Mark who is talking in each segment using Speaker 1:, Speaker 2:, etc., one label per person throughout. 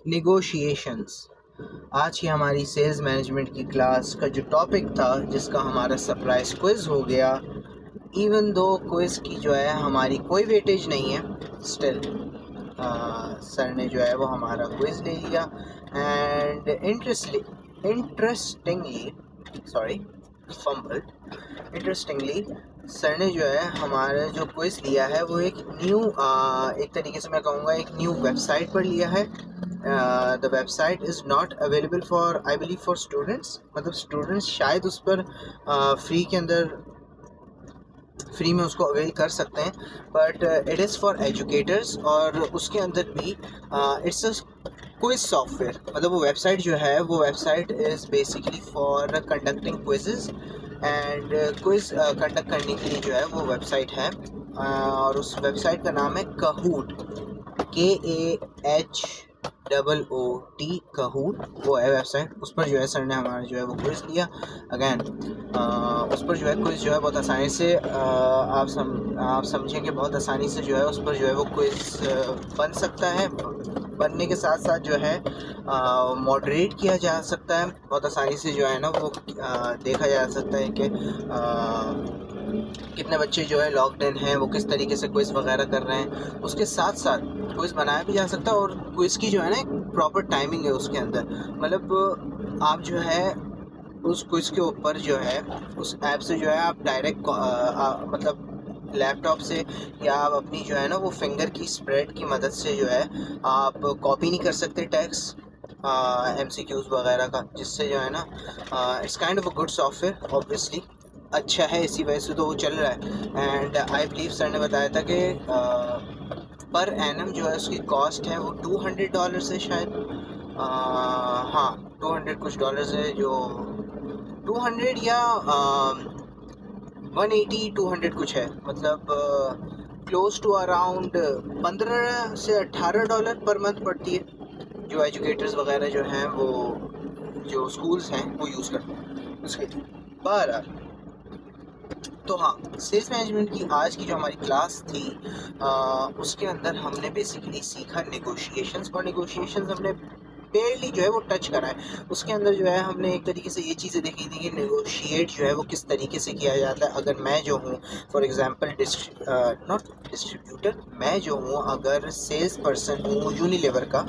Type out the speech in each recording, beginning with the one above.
Speaker 1: Negotiations. आज की हमारी सेल्स मैनेजमेंट की क्लास का जो टॉपिक था, जिसका हमारा सरप्राइज क्विज़ हो गया। इवन दो क्विज़ की जो है हमारी कोई वेटेज नहीं है, स्टिल सर ने जो है वो हमारा क्विज़ ले लिया। And interestingly sorry fumbled interestingly sir ने जो है हमारा जो क्विज़ लिया है वो एक तरीके से मैं कहूँगा एक न्यू वेबसाइट पर लिया है। The website is not available for I believe for students, मतलब स्टूडेंट्स शायद उस पर फ्री में उसको अवेल कर सकते हैं, but it is for educators. और उसके अंदर भी इट्स अ क्विज सॉफ्टवेयर, मतलब वो वेबसाइट जो है वो website is basically for conducting quizzes and quiz conduct करने के लिए जो है वो वेबसाइट है। और उस वेबसाइट का नाम है कहूट, KAHOOT, कहूट वो है वेबसाइट। उस पर जो है सर ने हमारा जो है वो क्विज़ लिया। अगैन उस पर जो है क्विज़ जो है बहुत आसानी से आप समझें कि बहुत आसानी से जो है उस पर जो है वो क्विज़ बन सकता है। बनने के साथ साथ जो है मॉडरेट किया जा सकता है, बहुत आसानी से जो है ना वो देखा जा सकता है कि कितने बच्चे जो है लॉग्ड इन हैं, वो किस तरीके से क्विज़ वगैरह कर रहे हैं। उसके साथ साथ क्विज़ बनाया भी जा सकता है, और क्विज़ की जो है ना एक प्रॉपर टाइमिंग है उसके अंदर। मतलब आप जो है उस क्विज़ के ऊपर जो है उस ऐप से जो है आप डायरेक्ट मतलब लैपटॉप से या आप अपनी जो है ना वो फिंगर की स्प्रेड की मदद से जो है आप कॉपी नहीं कर सकते टेक्स्ट MCQs वगैरह का, जिससे जो है ना it's kind of a good software. Obviously अच्छा है, इसी वजह से तो वो चल रहा है। एंड आई बिलीव सर ने बताया था कि पर एनम जो है उसकी कॉस्ट है वो $200 है शायद। हाँ, 200 कुछ डॉलर्स है, जो 200 या 180 200 कुछ है, मतलब क्लोज टू अराउंड 15 से $18 पर मंथ पड़ती है, जो एजुकेटर्स वगैरह जो हैं वो जो स्कूल्स हैं वो यूज़ करते हैं उसके लिए। बहरहाल, तो हाँ, सेल्स मैनेजमेंट की आज की जो हमारी क्लास थी उसके अंदर हमने बेसिकली सीखा नेगोशिएशंस, और नेगोशिएशंस हमने बेयरली जो है वो टच करा है। उसके अंदर जो है हमने एक तरीके से ये चीज़ें देखी थी कि नेगोशिएट जो है वो किस तरीके से किया जाता है। अगर मैं जो हूँ फॉर एग्जांपल नॉट डिस्ट्रीब्यूटर, मैं जो हूँ अगर सेल्स पर्सन हूँ यूनिलीवर का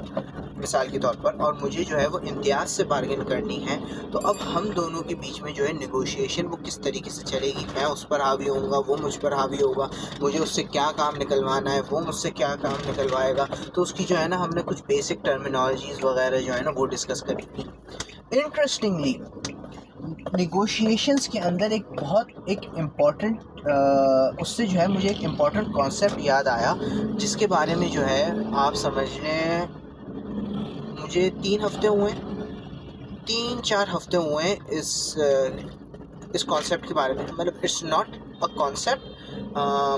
Speaker 1: मिसाल के तौर पर, और मुझे जो है वो इम्तियाज़ से बार्गेन करनी है, तो अब हम दोनों के बीच में जो है नेगोशिएशन वो किस तरीके से चलेगी। मैं उस पर हावी होऊंगा, वो मुझ पर हावी होगा, मुझे उससे क्या काम निकलवाना है, वो मुझसे क्या काम निकलवाएगा। तो उसकी जो है ना हमने कुछ बेसिक टर्मिनोलॉजीज़ वगैरह जो है ना वो डिस्कस करी थी। इंटरेस्टिंगली नेगोशिएशंस के अंदर एक इम्पॉर्टेंट उससे जो है मुझे एक इम्पॉर्टेंट कॉन्सेप्ट याद आया, जिसके बारे में जो है आप समझ लें मुझे 3-4 हफ्ते हुए हैं इस कॉन्सेप्ट के बारे में। मतलब इट्स नॉट अ कॉन्सेप्ट,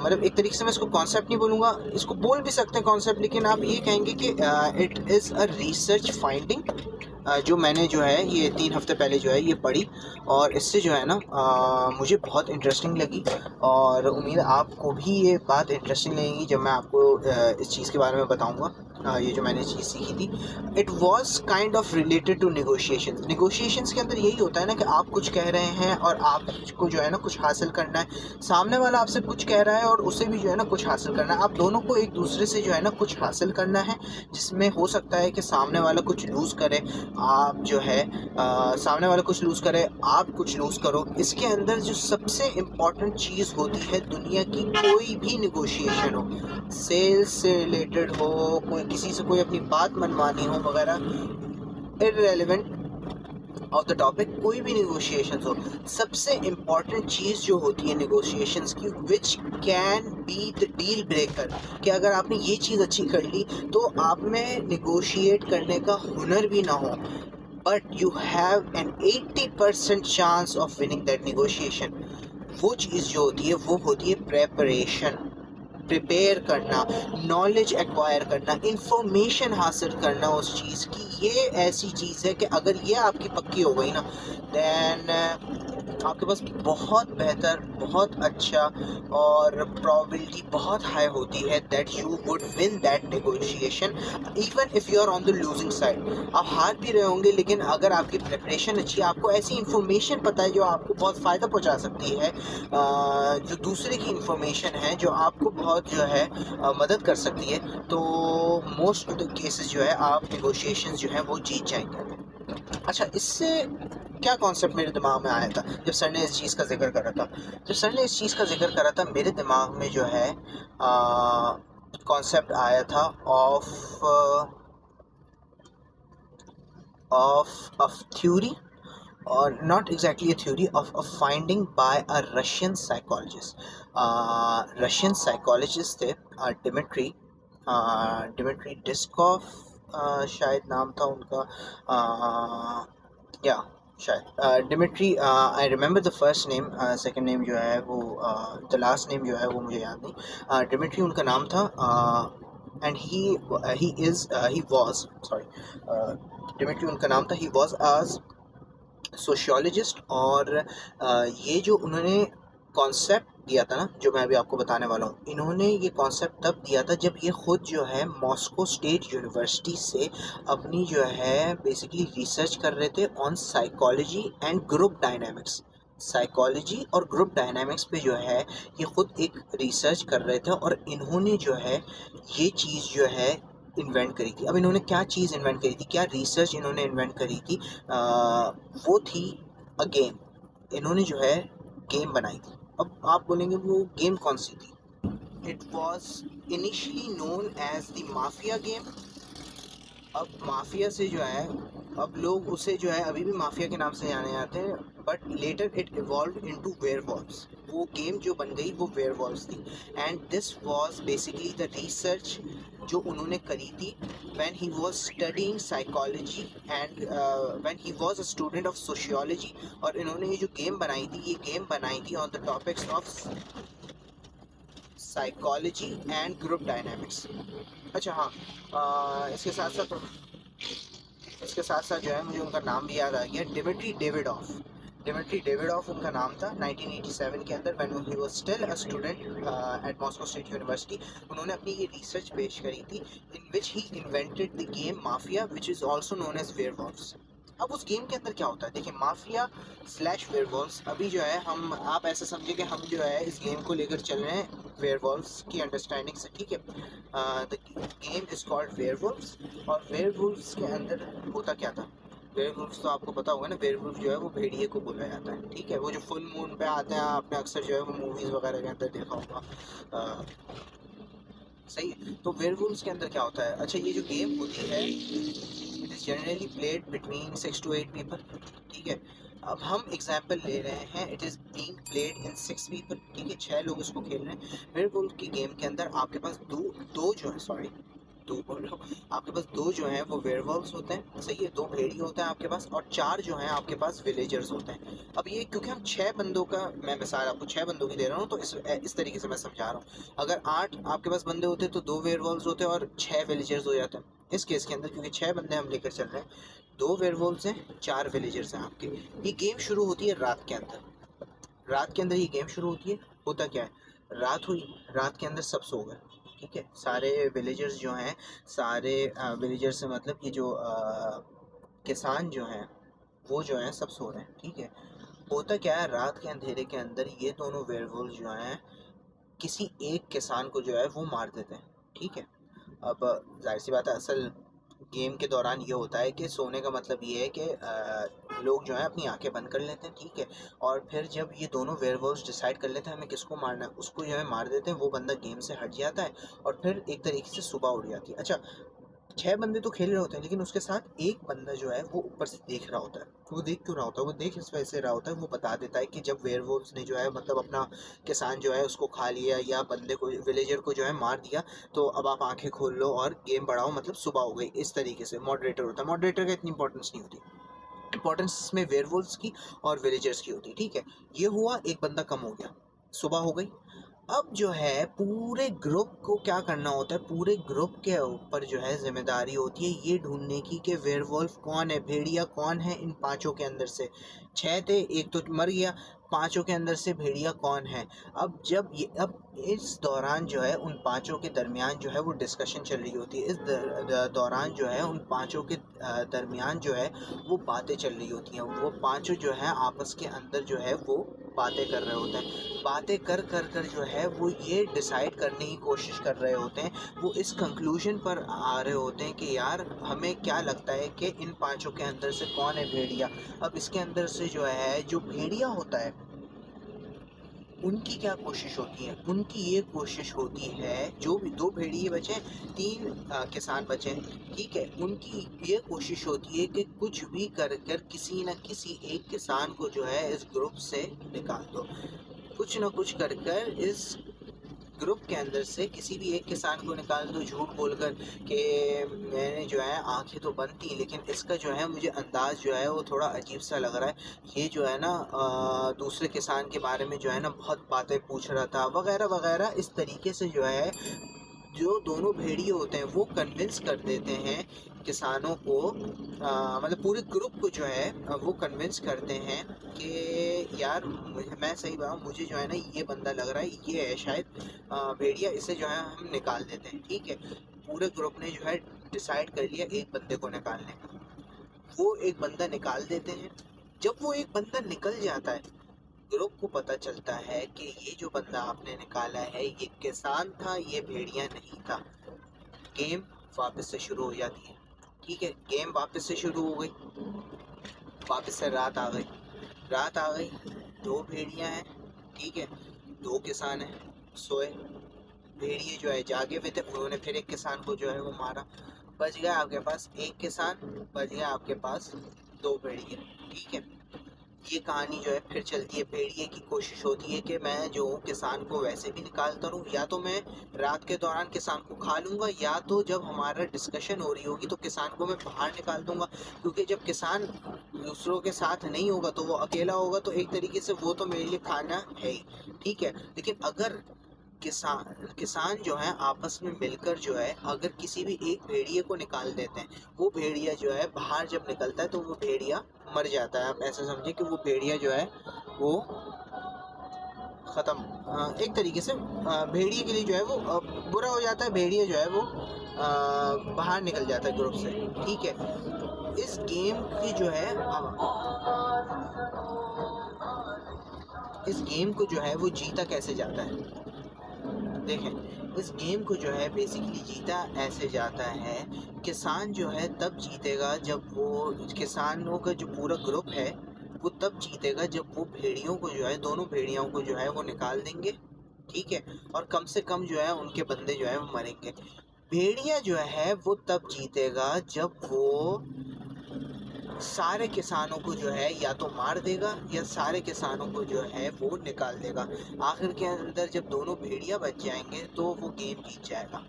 Speaker 1: मतलब एक तरीके से मैं इसको कॉन्सेप्ट नहीं बोलूँगा, इसको बोल भी सकते हैं कॉन्सेप्ट, लेकिन आप ये कहेंगे कि it is a research finding, जो मैंने जो है ये 3 हफ्ते पहले जो है ये पढ़ी, और इससे जो है ना मुझे बहुत इंटरेस्टिंग लगी, और उम्मीद है आपको भी ये बात इंटरेस्टिंग लगेगी जब मैं आपको इस चीज़ के बारे में बताऊँगा। ये जो मैंने चीज़ सीखी थी, it was kind of related to negotiations के अंदर यही होता है ना कि आप कुछ कह रहे हैं और आपको जो है ना कुछ हासिल करना है, सामने वाला आपसे कुछ कह रहा है और उसे भी जो है ना कुछ हासिल करना है। आप दोनों को एक दूसरे से जो है ना कुछ हासिल करना है, जिसमें हो सकता है कि सामने वाला कुछ लूज़ करे, आप जो है सामने वाला कुछ लूज़ करे, आप कुछ लूज़ करो। इसके अंदर जो सबसे इम्पॉर्टेंट चीज़ होती है, दुनिया की कोई भी निगोशिएशन हो, सेल्स से रिलेटेड हो, कोई किसी से कोई अपनी बात मनवानी हो वगैरह, इररेलेवेंट ऑफ द टॉपिक, कोई भी निगोशिएशंस हो, सबसे इम्पॉर्टेंट चीज़ जो होती है निगोशिएशंस की, which can be the deal breaker, कि अगर आपने ये चीज़ अच्छी कर ली तो आप में निगोशिएट करने का हुनर भी ना हो, but you have an 80% chance of winning that negotiation. वो चीज़ जो होती है वो होती है प्रेपरेशन, प्रिपेयर करना, नॉलेज एक्वायर करना, इंफॉर्मेशन हासिल करना उस चीज़ की। ये ऐसी चीज़ है कि अगर ये आपकी पक्की हो गई ना, दैन आपके पास बहुत बेहतर, बहुत अच्छा और प्रोबेबिलिटी बहुत हाई होती है that you would win that negotiation even if you are on the losing side. आप हार भी रहे होंगे, लेकिन अगर आपकी प्रिपरेशन अच्छी है, आपको ऐसी इन्फॉर्मेशन पता है जो आपको बहुत फ़ायदा पहुंचा सकती है, जो दूसरे की इन्फॉर्मेशन है जो आपको बहुत जो है मदद कर सकती है, तो मोस्ट ऑफ द केसेस जो है आप नेगोशिएशंस जो है वो जीत जाएंगे। अच्छा, इससे क्या कॉन्सेप्ट मेरे दिमाग में आया था जब सर ने इस चीज़ का जिक्र करा था। जब सर ने इस चीज़ का जिक्र करा था, मेरे दिमाग में जो है कॉन्सेप्ट आया था ऑफ थ्योरी, और not exactly a theory of a finding by a Russian psychologist. Russian psychologist थे डिमिट्री डिस्कॉफ, शायद नाम था उनका, या शायद Dmitry, I remember the first name, second name जो है वो, द लास्ट नेम जो है वो मुझे याद नहीं। डिमिट्री उनका नाम था, and he was sorry, Dmitry उनका नाम था, ही वॉज सोशियोलॉजिस्ट। और ये जो उन्होंने कॉन्सेप्ट दिया था ना, जो मैं अभी आपको बताने वाला हूँ, इन्होंने ये कॉन्सेप्ट तब दिया था जब ये खुद जो है मॉस्को स्टेट यूनिवर्सिटी से अपनी जो है बेसिकली रिसर्च कर रहे थे on psychology and group dynamics. Psychology और ग्रुप डायनामिक्स पे जो है ये खुद एक रिसर्च कर रहे थे, और इन्होंने जो है ये चीज़ जो है इन्वेंट करी थी। अब इन्होंने क्या चीज़ इन्वेंट करी थी, क्या रिसर्च इन्होंने इन्वेंट करी थी, वो थी अ गेम। इन्होंने जो है गेम बनाई थी। अब आप बोलेंगे वो गेम कौन सी थी? It was initially known as the mafia game. अब माफिया से जो है, अब लोग उसे जो है अभी भी माफिया के नाम से जाने जाते हैं, but later it evolve into werewolves. वो गेम जो बन गई वो वेयरवॉल्व्स थी, and this was basically the research जो उन्होंने करी थी when he was studying psychology and when he was a student of sociology. और इन्होंने ये जो गेम बनाई थी, ये गेम बनाई थी on the topics of psychology and group dynamics. अच्छा हाँ, इसके साथ साथ जो है मुझे उनका नाम भी याद आ गया, डिमिट्री डेविडोफ। डिमिट्री डेविडोफ उनका नाम था। 1987 के अंदर when he was still a student at Moscow State University, उन्होंने अपनी ये रिसर्च पेश करी थी in which he invented the game mafia which is also known as werewolves. अब उस गेम के अंदर क्या होता है, देखिए, माफिया स्लैश वेयरवॉल्व्स। अभी जो है हम, आप ऐसे समझे कि हम जो है इस गेम को लेकर चल रहे हैं वेयरवॉल्व्स की अंडरस्टैंडिंग से, ठीक है। The game is called werewolves. और वेयरवॉल्व्स के अंदर होता क्या था? वेयरवुल्व्स तो आपको पता होगा ना, वेयरवुल्फ जो है वो भेड़िए को बोला जाता है, ठीक है। वो जो फुल मून पे आते हैं, आपने अक्सर जो है वो मूवीज़ वगैरह के अंदर देखा होगा। सही है। तो वेयरवुल्व्स के अंदर क्या होता है? अच्छा, ये जो गेम होती है, it is generally played between 6 to 8 people, ठीक है। अब हम एग्जाम्पल ले रहे हैं, it is being played in 6 people, ठीक है, 6 लोग इसको खेल रहे हैं। वेयरवुल्फ की गेम के अंदर आपके पास दो जो है, सॉरी, दो बोल रहा हूँ, आपके पास दो जो हैं वो वेयरवॉल्व्स होते हैं, सही है, दो भेड़िए होते हैं आपके पास, और 4 जो हैं आपके पास विलेजर्स होते हैं। अब ये क्योंकि हम 6 बंदों का, मैं मिसाल आपको 6 बंदों की दे रहा हूँ, तो इस तरीके से मैं समझा रहा हूँ। अगर 8 आपके पास बंदे होते तो 2 वेयरवॉल्व्स होते और 6 विलेजर्स हो जाते हैं। इस केस के अंदर क्योंकि 6 बंदे हम लेकर चल रहे हैं, 2 वेयरवॉल्व्स हैं, 4 विलेजर्स हैं आपके। ये गेम शुरू होती है रात के अंदर। रात के अंदर ये गेम शुरू होती है। होता क्या है, रात हुई, रात के अंदर सब सो गए, ठीक है। सारे विलेजर्स जो हैं, सारे विलेजर्स से मतलब कि जो किसान जो हैं वो जो हैं सब सो रहे हैं, ठीक है। होता क्या है, रात के अंधेरे के अंदर ये दोनों वेयरवुल्फ जो हैं किसी एक किसान को जो है वो मार देते हैं, ठीक है। अब जाहिर सी बात है, असल गेम के दौरान ये होता है कि सोने का मतलब ये है कि लोग जो है अपनी आंखें बंद कर लेते हैं, ठीक है। और फिर जब ये दोनों वेयरवुल्व्स डिसाइड कर लेते हैं हमें किसको मारना है, उसको जो है मार देते हैं, वो बंदा गेम से हट जाता है, और फिर एक तरीके से सुबह उठ जाती है। अच्छा, 6 बंदे तो खेल रहे होते हैं, लेकिन उसके साथ एक बंदा जो है वो ऊपर से देख रहा होता है। वो देख क्यों रहा होता है? वो देख इस वजह से रहा होता है, वो बता देता है कि जब वेयरवुल्व्स ने जो है मतलब अपना किसान जो है उसको खा लिया, या बंदे को, विलेजर को जो है मार दिया, तो अब आप आंखें खोल लो और गेम बढ़ाओ, मतलब सुबह हो गई। इस तरीके से मॉडरेटर होता है। मॉडरेटर का इतनी इंपॉर्टेंस नहीं होती, इंपॉर्टेंस इसमें वेयरवुल्व्स की और विलेजर्स की होती है, ठीक है। ये हुआ, एक बंदा कम हो गया, सुबह हो गई। अब जो है पूरे ग्रुप को क्या करना होता है, पूरे ग्रुप के ऊपर जो है जिम्मेदारी होती है ये ढूंढने की कि वेयरवुल्फ कौन है, भेड़िया कौन है इन पांचों के अंदर से। 6 थे, एक तो मर गया, पांचों के अंदर से भेड़िया कौन है। अब इस दौरान जो है उन पांचों के दरमियान जो है वो डिस्कशन चल रही होती है। इस दौरान जो है उन पांचों के दरमियान जो है वो बातें चल रही होती हैं। वो पांचों जो है आपस के अंदर जो है वो बातें कर रहे होते हैं। बातें कर कर कर जो है वो ये डिसाइड करने की कोशिश कर रहे होते हैं, वो इस कंक्लूजन पर आ रहे होते हैं कि यार हमें क्या लगता है कि इन पांचों के अंदर से कौन है भेड़िया। अब इसके अंदर से जो है जो भेड़िया होता है उनकी क्या कोशिश होती है, उनकी ये कोशिश होती है, जो भी दो भेड़िए बचे, तीन किसान बचे, ठीक है, उनकी ये कोशिश होती है कि कुछ भी कर कर किसी न किसी एक किसान को जो है इस ग्रुप से निकाल दो। कुछ न कुछ कर कर इस ग्रुप के अंदर से किसी भी एक किसान को निकाल दो, झूठ बोलकर कि मैंने जो है आंखें तो बंद थी लेकिन इसका जो है मुझे अंदाज जो है वो थोड़ा अजीब सा लग रहा है, ये जो है ना दूसरे किसान के बारे में जो है ना बहुत बातें पूछ रहा था वगैरह वगैरह। इस तरीके से जो है जो दोनों भेड़िए होते हैं वो कन्विंस कर देते हैं किसानों को, मतलब पूरे ग्रुप को जो है वो कन्विंस करते हैं कि यार मैं सही बताऊँ, मुझे जो है ना ये बंदा लग रहा है, ये है शायद भेड़िया, इसे जो है हम निकाल देते हैं। ठीक है, पूरे ग्रुप ने जो है डिसाइड कर लिया एक बंदे को निकालने का। वो एक बंदा निकाल देते हैं। जब वो एक बंदा निकल जाता है ग्रुप को पता चलता है कि ये जो बंदा आपने निकाला है ये किसान था, ये भेड़िया नहीं था। गेम वापस से शुरू हो जाती है। ठीक है, गेम वापस से शुरू हो गई, वापस से रात आ गई। रात आ गई, दो भेड़िया हैं, ठीक है, दो किसान हैं सोए। भेड़िए जो है जागे हुए थे, उन्होंने फिर एक किसान को जो है वो मारा। बच गया आपके पास एक किसान, बच गया आपके पास दो भेड़िए। ठीक है, ये कहानी जो है फिर चलती है। भेड़िए की कोशिश होती है कि मैं जो हूँ किसान को वैसे भी निकालता रहूँ, या तो मैं रात के दौरान किसान को खा लूँगा, या तो जब हमारा डिस्कशन हो रही होगी तो किसान को मैं बाहर निकाल दूंगा। क्योंकि जब किसान दूसरों के साथ नहीं होगा तो वो अकेला होगा, तो एक तरीके से वो तो मेरे लिए खाना है ही। ठीक है, लेकिन अगर किसान जो है आपस में मिलकर जो है अगर किसी भी एक भेड़िए को निकाल देते हैं, वो भेड़िया जो है बाहर जब निकलता है तो वो भेड़िया मर जाता है। आप ऐसा समझिए कि वो भेड़िया जो है वो ख़त्म, एक तरीके से भेड़िए के लिए जो है वो बुरा हो जाता है। भेड़िया जो है वो बाहर निकल जाता है ग्रुप से। ठीक है, इस गेम की जो है इस गेम को जो है वो जीता कैसे जाता है, देखें, इस गेम को जो है बेसिकली जीता ऐसे जाता है। किसान जो है तब जीतेगा जब वो, किसानों का जो पूरा ग्रुप है वो तब जीतेगा जब वो भेड़ियों को जो है, दोनों भेड़ियों को जो है वो निकाल देंगे। ठीक है, और कम से कम जो है उनके बंदे जो है वो मरेंगे। भेड़िया जो है वो तब जीतेगा जब वो सारे किसानों को जो है या तो मार देगा या सारे किसानों को जो है वो निकाल देगा। आखिर के अंदर जब दोनों भेड़िया बच जाएंगे तो वो गेम जीत जाएगा।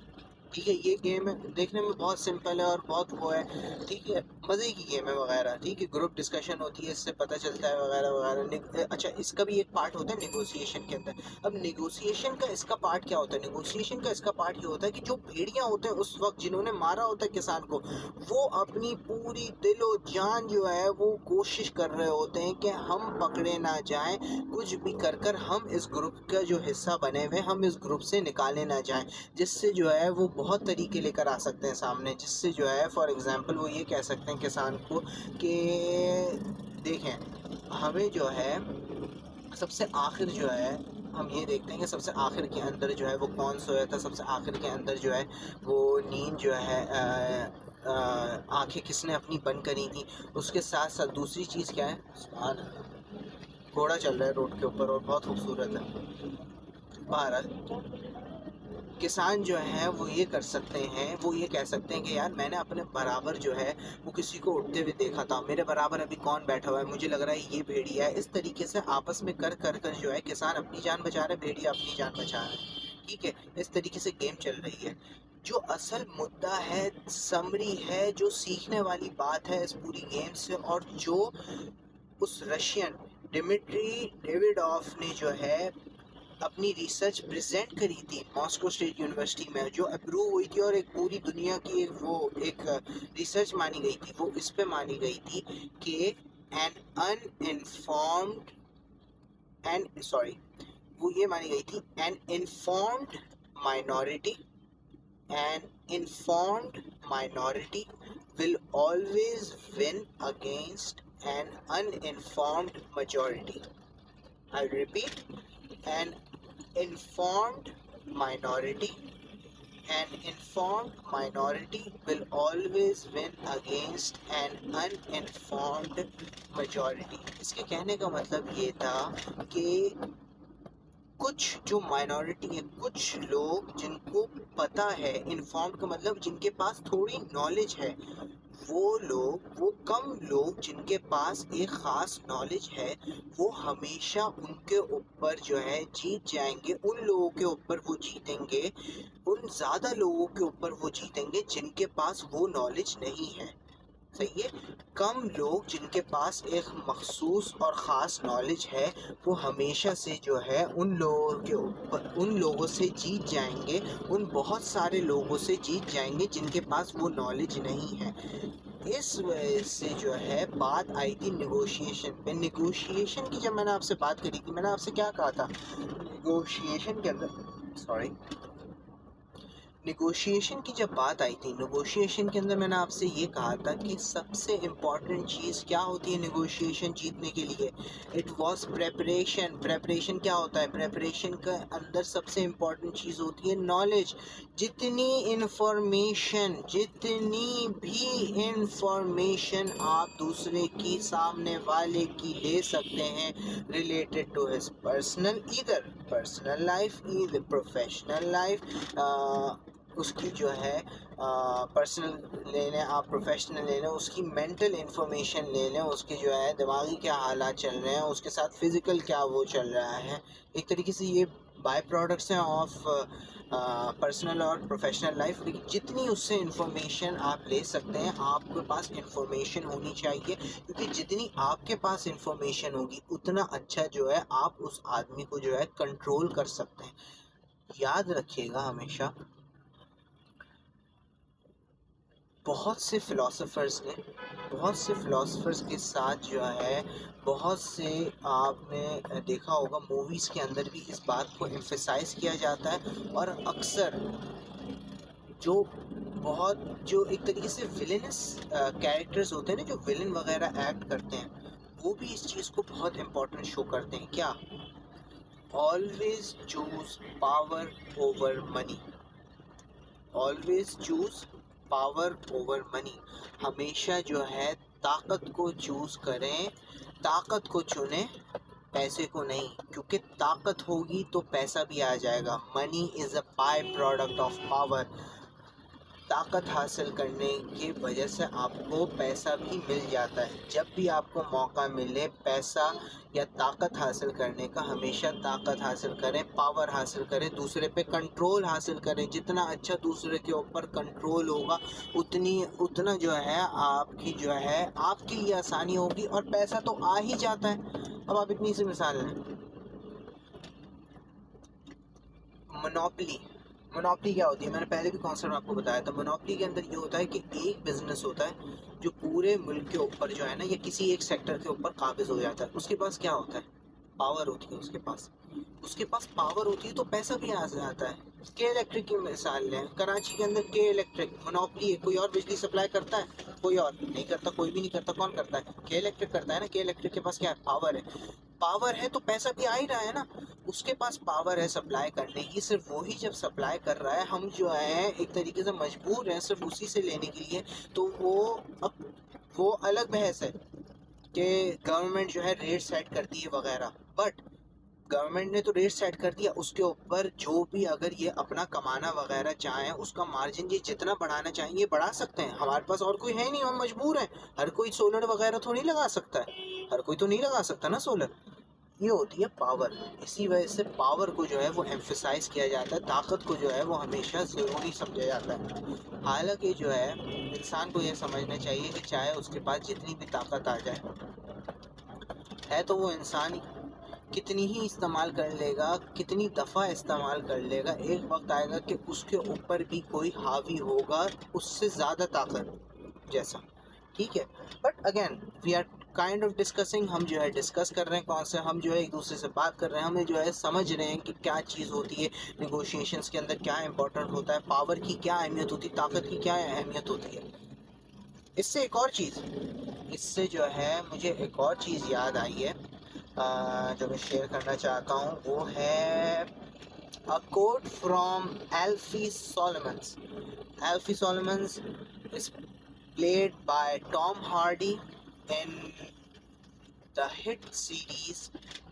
Speaker 1: ठीक है, ये गेम है, देखने में बहुत सिंपल है और बहुत वो है। ठीक है, मज़े की गेम है वगैरह। ठीक है, ग्रुप डिस्कशन होती है, इससे पता चलता है वगैरह वगैरह। अच्छा, इसका भी एक पार्ट होता है नेगोशिएशन के अंदर। अब नेगोशिएशन का इसका पार्ट क्या होता है, नेगोशिएशन का इसका पार्ट ये होता है कि जो भेड़िया होते हैं उस वक्त जिन्होंने मारा होता है किसान को, वो अपनी पूरी दिलो जान जो है वो कोशिश कर रहे होते हैं कि हम पकड़े ना जाएं, कुछ भी कर कर हम इस ग्रुप का जो हिस्सा बने हुए हम इस ग्रुप से निकाले ना जाएं, जिससे जो है वो बहुत तरीके लेकर आ सकते हैं सामने। जिससे जो है फॉर एग्जांपल वो ये कह सकते हैं किसान को कि देखें, हमें जो है सबसे आखिर जो है हम ये देखते हैं कि सबसे आखिर के अंदर जो है वो कौन सोया था, सबसे आखिर के अंदर जो है वो नींद जो है आंखें किसने अपनी बंद करी थी। उसके साथ साथ दूसरी चीज़ क्या है, सुभान, घोड़ा चल रहा है रोड के ऊपर और बहुत खूबसूरत है। बहरहाल किसान जो है वो ये कर सकते हैं, वो ये कह सकते हैं कि यार मैंने अपने बराबर जो है वो किसी को उठते हुए देखा था, मेरे बराबर अभी कौन बैठा हुआ है, मुझे लग रहा है ये भेड़िया है। इस तरीके से आपस में कर कर कर जो है किसान अपनी जान बचा रहे, भेड़िया अपनी जान बचा रहे। ठीक है, इस तरीके से गेम चल रही है। जो असल मुद्दा है, समरी है, जो सीखने वाली बात है इस पूरी गेम से, और जो उस रशियन डिमिट्री डेविडोफ ने जो है अपनी रिसर्च प्रेजेंट करी थी मॉस्को स्टेट यूनिवर्सिटी में, जो अप्रूव हुई थी और एक पूरी दुनिया की एक रिसर्च मानी गई थी, वो इस पे मानी गई थी कि एन अनइन्फॉर्म्ड एंड सॉरी वो ये मानी गई थी, an informed minority will always win against an uninformed majority. I repeat, an informed minority will always win against an uninformed majority. इसके कहने का मतलब ये था कि कुछ जो माइनॉरिटी है, कुछ लोग जिनको पता है, इन्फॉर्म्ड का मतलब जिनके पास थोड़ी नॉलेज है, वो कम लोग जिनके पास एक ख़ास नॉलेज है, वो हमेशा उनके ऊपर जो है जीत जाएंगे, उन लोगों के ऊपर वो जीतेंगे, उन ज़्यादा लोगों के ऊपर वो जीतेंगे जिनके पास वो नॉलेज नहीं है। सही है, कम लोग जिनके पास एक मखसूस और ख़ास नॉलेज है, वो हमेशा से जो है उन लोगों से जीत जाएंगे, उन बहुत सारे लोगों से जीत जाएंगे जिनके पास वो नॉलेज नहीं है। इस वजह से जो है बात आई थी निगोशिएशन पे। निगोशिएशन की जब मैंने आपसे बात करी थी, मैंने आपसे क्या कहा था, निगोशिएशन की जब बात आई थी, निगोशिएशन के अंदर मैंने आपसे ये कहा था कि सबसे इम्पॉर्टेंट चीज़ क्या होती है निगोशिएशन जीतने के लिए, इट वाज प्रेपरेशन क्या होता है, प्रेपरेशन के अंदर सबसे इम्पॉर्टेंट चीज़ होती है नॉलेज। जितनी भी इंफॉर्मेशन आप दूसरे की, सामने वाले की ले सकते हैं related to his personal life, either professional life, उसकी जो है पर्सनल ले लें, आप प्रोफेशनल ले लें, उसकी मेंटल इन्फॉर्मेशन ले लें, उसके जो है दिमागी क्या हालात चल रहे हैं, उसके साथ फिज़िकल क्या वो चल रहा है। एक तरीके से ये बाय प्रोडक्ट्स हैं ऑफ पर्सनल और प्रोफेशनल लाइफ। लेकिन जितनी उससे इन्फॉर्मेशन आप ले सकते हैं, आपके पास इन्फॉर्मेशन होनी चाहिए, क्योंकि जितनी आपके पास इन्फॉर्मेशन होगी उतना अच्छा जो है आप उस आदमी को जो है कंट्रोल कर सकते हैं। याद रखिएगा हमेशा, बहुत से फ़िलासफ़र्स के साथ जो है, बहुत से आपने देखा होगा मूवीज़ के अंदर भी इस बात को एम्फसाइज़ किया जाता है, और अक्सर जो एक तरीके से विलेनस कैरेक्टर्स होते हैं ना, जो विलन वगैरह एक्ट करते हैं, वो भी इस चीज़ को बहुत इम्पोर्टेंट शो करते हैं। क्या? Always choose power over money, always choose power over money. हमेशा जो है ताकत को चूज़ करें, ताकत को चुनें, पैसे को नहीं, क्योंकि ताकत होगी तो पैसा भी आ जाएगा। Money is a by product of power. ताकत हासिल करने की वजह से आपको पैसा भी मिल जाता है। जब भी आपको मौका मिले पैसा या ताकत हासिल करने का, हमेशा ताकत हासिल करें, पावर हासिल करें, दूसरे पे कंट्रोल हासिल करें। जितना अच्छा दूसरे के ऊपर कंट्रोल होगा, उतना जो है आपके लिए आसानी होगी, और पैसा तो आ ही जाता है। अब आप इतनी सी मिसाल लें, मोनोपली क्या होती है, मैंने पहले भी कॉन्सेप्ट आपको बताया था। मोनोपली के अंदर ये होता है कि एक बिजनेस होता है जो पूरे मुल्क के ऊपर जो है ना, या किसी एक सेक्टर के ऊपर काबिज हो जाता है। उसके पास क्या होता है? पावर होती है। उसके पास पावर होती है तो पैसा भी आ जाता है। के इलेक्ट्रिक की मिसाल लें, कराची के अंदर के इलेक्ट्रिक मोनोपली है। कोई और बिजली सप्लाई करता है? कोई और नहीं करता, कोई भी नहीं करता। कौन करता है? के इलेक्ट्रिक करता है ना। के इलेक्ट्रिक के पास क्या है? पावर है तो पैसा भी आ ही रहा है ना। उसके पास पावर है सप्लाई करने की, सिर्फ वही जब सप्लाई कर रहा है, हम जो है एक तरीके से मजबूर हैं सिर्फ उसी से लेने के लिए। तो वो अलग बहस है कि गवर्नमेंट जो है रेट सेट करती है वगैरह, बट गवर्नमेंट ने तो रेट सेट कर दिया, उसके ऊपर जो भी अगर ये अपना कमाना वगैरह चाहें, उसका मार्जिन ये जितना बढ़ाना चाहें ये बढ़ा सकते हैं। हमारे पास और कोई है नहीं, हम मजबूर हैं। हर कोई सोलर वगैरह तो नहीं लगा सकता है, हर कोई तो नहीं लगा सकता ना सोलर। ये होती है पावर। इसी वजह से पावर को जो है वो एम्फसाइज किया जाता है, ताकत को जो है वो हमेशा ज़रूरी समझा जाता है। हालांकि जो है इंसान को ये समझना चाहिए कि चाहे उसके पास जितनी भी ताकत आ जाए है, तो वो इंसान कितनी ही इस्तेमाल कर लेगा, कितनी दफ़ा इस्तेमाल कर लेगा, एक वक्त आएगा कि उसके ऊपर भी कोई हावी होगा उससे ज़्यादा ताकत जैसा। ठीक है, but again we are kind of discussing, हम जो है डिस्कस कर रहे हैं कौन से, हम जो है एक दूसरे से बात कर रहे हैं, हमें जो है समझ रहे हैं कि क्या चीज़ होती है नेगोशिएशंस के अंदर, क्या इंपॉर्टेंट होता है, पावर की क्या अहमियत होती है, ताकत की क्या अहमियत होती है। इससे एक और चीज़, इससे जो है मुझे एक और चीज़ याद आई है जो मैं शेयर करना चाहता हूँ, वो है a quote from Alfie Solomons. Alfie Solomons is played by Tom Hardy in the hit series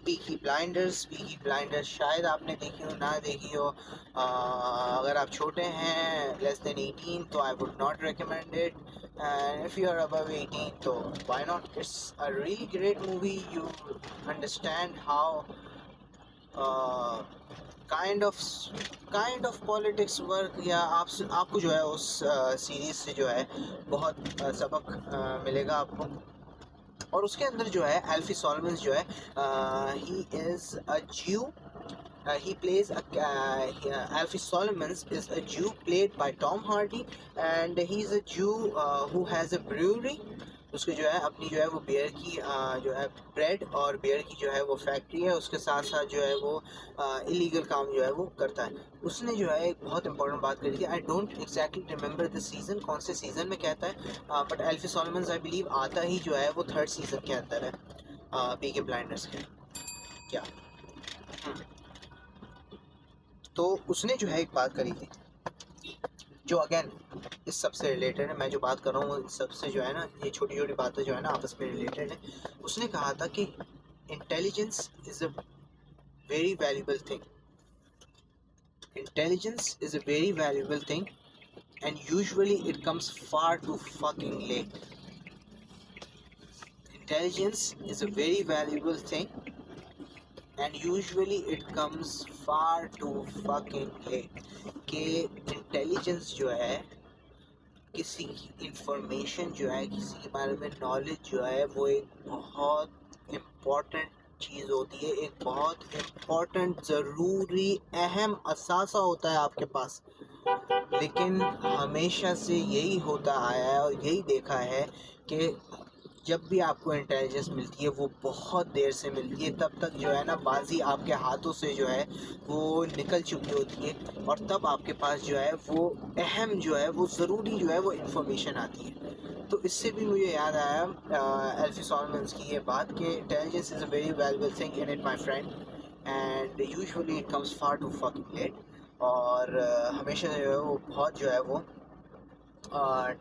Speaker 1: Peaky Blinders। Peaky Blinders शायद आपने देखी हो ना देखी हो, अगर आप छोटे हैं less than 18 तो I would not recommend it, and if you are above 18 तो why not, it's a really great movie, you understand how kind of politics work, या आपको जो है उस सीरीज़ से जो है बहुत सबक मिलेगा आपको। और उसके अंदर जो है एल्फी सॉलोमन्स जो है ही इज़ अ ज्यू, he plays Alfie Solomons is a Jew played by Tom Hardy, and he's a Jew who has a brewery। उसके जो है अपनी जो है वो बियर की जो है ब्रेड और बियर की जो है वो फैक्ट्री है, उसके साथ साथ जो है वो इलीगल काम जो है वो करता है। उसने जो है एक बहुत इंपॉर्टेंट बात करी थी, I don't exactly remember the season, कौन से सीज़न में कहता है, बट एल्फी सॉलोमन्स आई बिलीव आता ही जो है वो 3rd सीज़न के अंदर है पीके ब्लाइंडर्स के। क्या तो उसने जो है एक बात करी थी जो अगेन इस सबसे रिलेटेड है, मैं जो बात कर रहा हूँ इस सबसे जो है ना, ये छोटी छोटी बातें जो है ना आपस में रिलेटेड है। उसने कहा था कि intelligence is a very valuable thing, intelligence is a very valuable thing and usually it comes far too fucking late. Intelligence is a very valuable thing and usually it comes far too fucking late। कि intelligence जो है, किसी की information जो है, किसी के बारे में नॉलेज जो है, वो एक बहुत इम्पॉर्टेंट चीज़ होती है, एक बहुत इम्पॉर्टेंट ज़रूरी अहम असासा होता है आपके पास। लेकिन हमेशा से यही होता आया है और यही देखा है कि जब भी आपको इंटेलिजेंस मिलती है वो बहुत देर से मिलती है, तब तक जो है ना बाजी आपके हाथों से जो है वो निकल चुकी होती है, और तब आपके पास जो है वो अहम जो है वो ज़रूरी जो है वो इन्फॉर्मेशन आती है। तो इससे भी मुझे याद आया एल्फी सॉलोमन्स की ये बात कि intelligence is a very valuable thing in it my friend and usually it comes far too fucking late. और हमेशा जो है वो बहुत जो है वो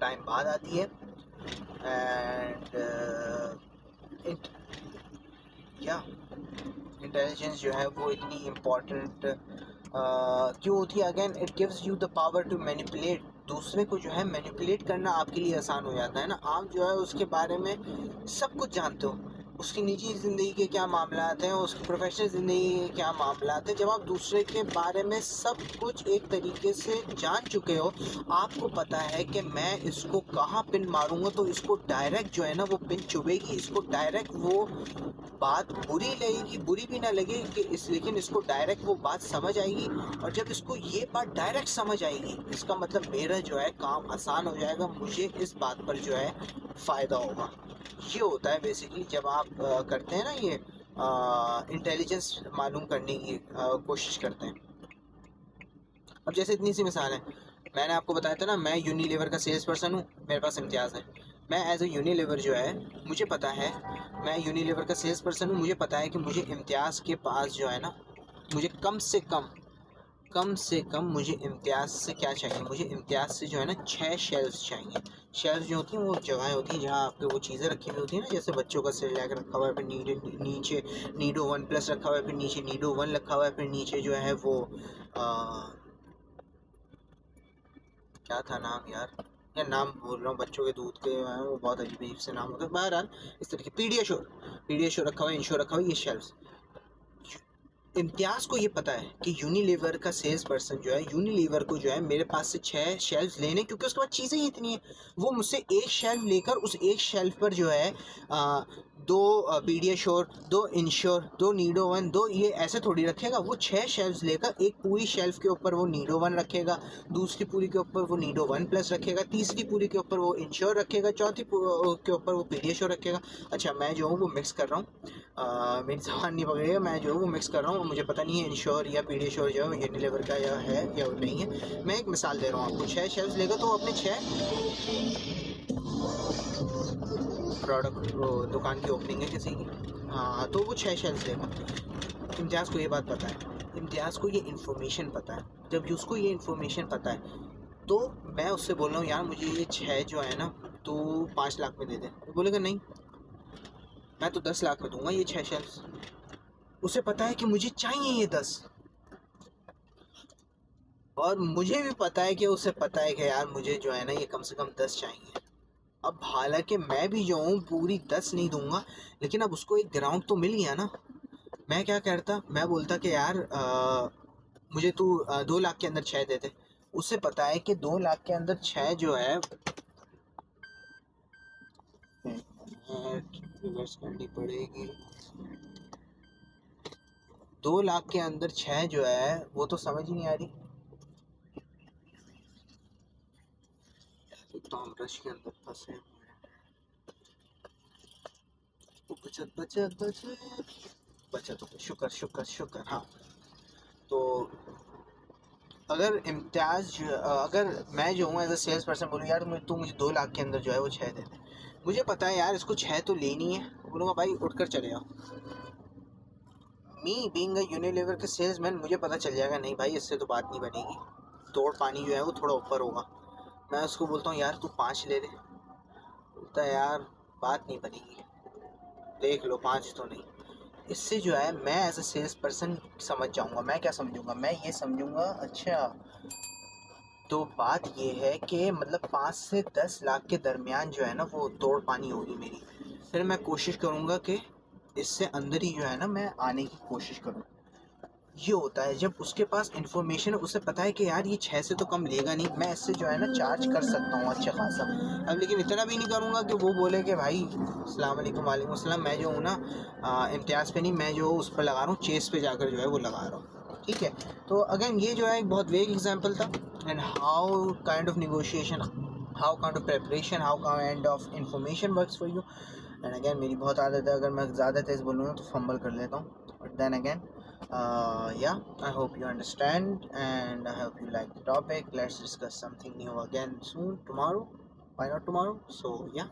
Speaker 1: टाइम बाद आती है। एंड या इंटेलिजेंस जो है वो इतनी इम्पोर्टेंट क्यों होती है? Again it gives you the power to manipulate, दूसरे को जो है मैनिपुलेट करना आपके लिए आसान हो जाता है ना। आप जो है उसके बारे में सब कुछ जानते हो, उसकी निजी ज़िंदगी के क्या मामलात हैं, उसकी प्रोफेशनल ज़िंदगी के क्या मामलात हैं। जब आप दूसरे के बारे में सब कुछ एक तरीके से जान चुके हो, आपको पता है कि मैं इसको कहाँ पिन मारूंगा तो इसको डायरेक्ट जो है ना वो पिन चुभेगी, इसको डायरेक्ट वो बात बुरी लगेगी, बुरी भी ना लगे कि लेकिन इसको डायरेक्ट वो बात समझ आएगी। और जब इसको ये बात डायरेक्ट समझ आएगी, इसका मतलब मेरा जो है काम आसान हो जाएगा, मुझे इस बात पर जो है फ़ायदा होगा। ये होता है बेसिकली जब आप करते हैं ना ये इंटेलिजेंस मालूम करने की कोशिश करते हैं। अब जैसे इतनी सी मिसाल है, मैंने आपको बताया था ना मैं यूनिलीवर का सेल्स पर्सन हूँ, मेरे पास इम्तियाज़ है। मैं एज ए यूनिलीवर जो है मुझे पता है, मैं यूनिलीवर का सेल्स पर्सन हूँ, मुझे पता है कि मुझे इम्तियाज़ के पास जो है ना, मुझे कम से कम मुझे इम्तियाज़ से क्या चाहिए, मुझे इम्तियाज़ से जो है ना 6 शेल्फ्स चाहिए। शेल्फ्स जो होती हैं वो जगहें होती हैं जहाँ आपके वो चीज़ें रखी हुई होती हैं ना, जैसे बच्चों का सिरलैक रखा हुआ है, फिर नीचे नीडो 1+ रखा हुआ है, फिर नीचे नीडो 1 रखा हुआ है, फिर नीचे जो है वो क्या था नाम यार नाम भूल रहा हूँ, बच्चों के दूध के वो बहुत अजीब से नाम होते हैं। बहरहाल इस तरीके पीडियाश्योर रखा हुआ है, इंश्योर रखा हुआ है, ये शेल्फ्स। इम्तियाज़ को ये पता है कि यूनिलीवर का सेल्स पर्सन जो है, यूनिलीवर को जो है मेरे पास से 6 शेल्फ लेने, क्योंकि उसके पास चीज़ें ही इतनी हैं। वो मुझसे एक शेल्फ लेकर उस एक शेल्फ पर जो है दो पीडियाश्योर, दो इंश्योर, दो नीडो वन, दो ये ऐसे थोड़ी रखेगा। वो 6 शेल्फ्स लेकर एक पूरी शेल्फ के ऊपर वो नीडो वन रखेगा, दूसरी पूरी के ऊपर वो नीडो वन प्लस रखेगा, तीसरी पूरी के ऊपर वो इंश्योर रखेगा, चौथी के ऊपर वो पीडियाश्योर रखेगा। अच्छा, मैं जो हूँ वो मिक्स कर रहा हूँ, मेरी जबान नहीं पकड़ेगा, मैं जो हूँ वो मिक्स कर रहा हूँ। मुझे पता नहीं है इंश्योर या पीडियाश्योर जो है यूनिलीवर का या है या नहीं है। मैं एक मिसाल दे रहा हूँ आपको। 6 शेल्फ्स लेगा तो अपने 6 प्रोडक्ट, दुकान की ओपनिंग है किसी की, हाँ, तो वो 6 शेल्फ लेगा। इम्तियाज़ को ये बात पता है, इम्तियाज़ को ये इन्फॉर्मेशन पता है। जब उसको ये इन्फॉर्मेशन पता है तो मैं उससे बोल रहा हूँ यार मुझे ये 6 जो है ना तो 5 लाख में दे दे। वो बोलेगा नहीं, मैं तो 10 लाख में दूंगा ये 6 शेल्फ। उसे पता है कि मुझे चाहिए ये 10, और मुझे भी पता है कि उसे पता है कि यार मुझे जो है ना ये कम से कम 10 चाहिए। अब हालांकि मैं भी जो हूँ पूरी 10 नहीं दूंगा, लेकिन अब उसको एक ग्राउंड तो मिल गया ना। मैं क्या करता, मैं बोलता कि यार मुझे तू 2 लाख के अंदर 6 दे दे। उसे पता है कि 2 लाख के अंदर 6 जो है रिवर्स करनी पड़ेगी। 2 लाख के अंदर 6 जो है वो तो समझ ही नहीं आ रही। तो हम रश के अंदर फंसे हुए हैं। बचत बचत बचत बचत, तो शुक्र शुक्र शुक्र। हाँ, तो अगर मैं जो हूँ एज अ सेल्स पर्सन बोलूँ यार तू मुझे 2 लाख के अंदर जो है वो 6 दे दे, मुझे पता है यार इसको 6 तो लेनी है, बोलूँगा भाई उठकर चले जाओ। मी बीइंग अ यूनिलीवर के सेल्समैन मुझे पता चल जाएगा नहीं भाई इससे तो बात नहीं बनेगी, तोड़ पानी जो है वो थोड़ा ऊपर होगा। मैं उसको बोलता हूँ यार तू 5 ले ले, बोलता है यार बात नहीं बनेगी, देख लो 5 तो नहीं। इससे जो है मैं एज अ सेल्स पर्सन समझ जाऊँगा। मैं क्या समझूंगा, मैं ये समझूंगा अच्छा तो बात ये है कि मतलब 5 से 10 लाख के दरमियान जो है ना वो तोड़ पानी होगी मेरी। फिर मैं कोशिश करूँगा कि इससे अंदर ही जो है ना मैं आने की कोशिश करूँ। ये होता है जब उसके पास इन्फॉर्मेशन है, उसे पता है कि यार ये 6 से तो कम लेगा नहीं, मैं इससे जो है ना चार्ज कर सकता हूँ अच्छा खासा। अब लेकिन इतना भी नहीं करूँगा कि वो बोले कि भाई अस्सलाम वालेकुम वालेकुम अस्सलाम, मैं जो हूँ ना इम्तियाज़ पे नहीं, मैं जो उस पर लगा रहा हूँ चेस पे जाकर जो है वो लगा रहा हूँ। ठीक है, तो अगेन ये जो है एक बहुत वेग एग्जाम्पल था। And how kind of negotiation, how kind of preparation, how kind of information works for you. And again मेरी बहुत आदत है अगर मैं ज़्यादा तेज़ बोलूँगा तो फंबल कर लेता हूँ, but then again yeah, I hope you understand and I hope you like the topic. Let's discuss something new again soon tomorrow. Why not tomorrow? So yeah.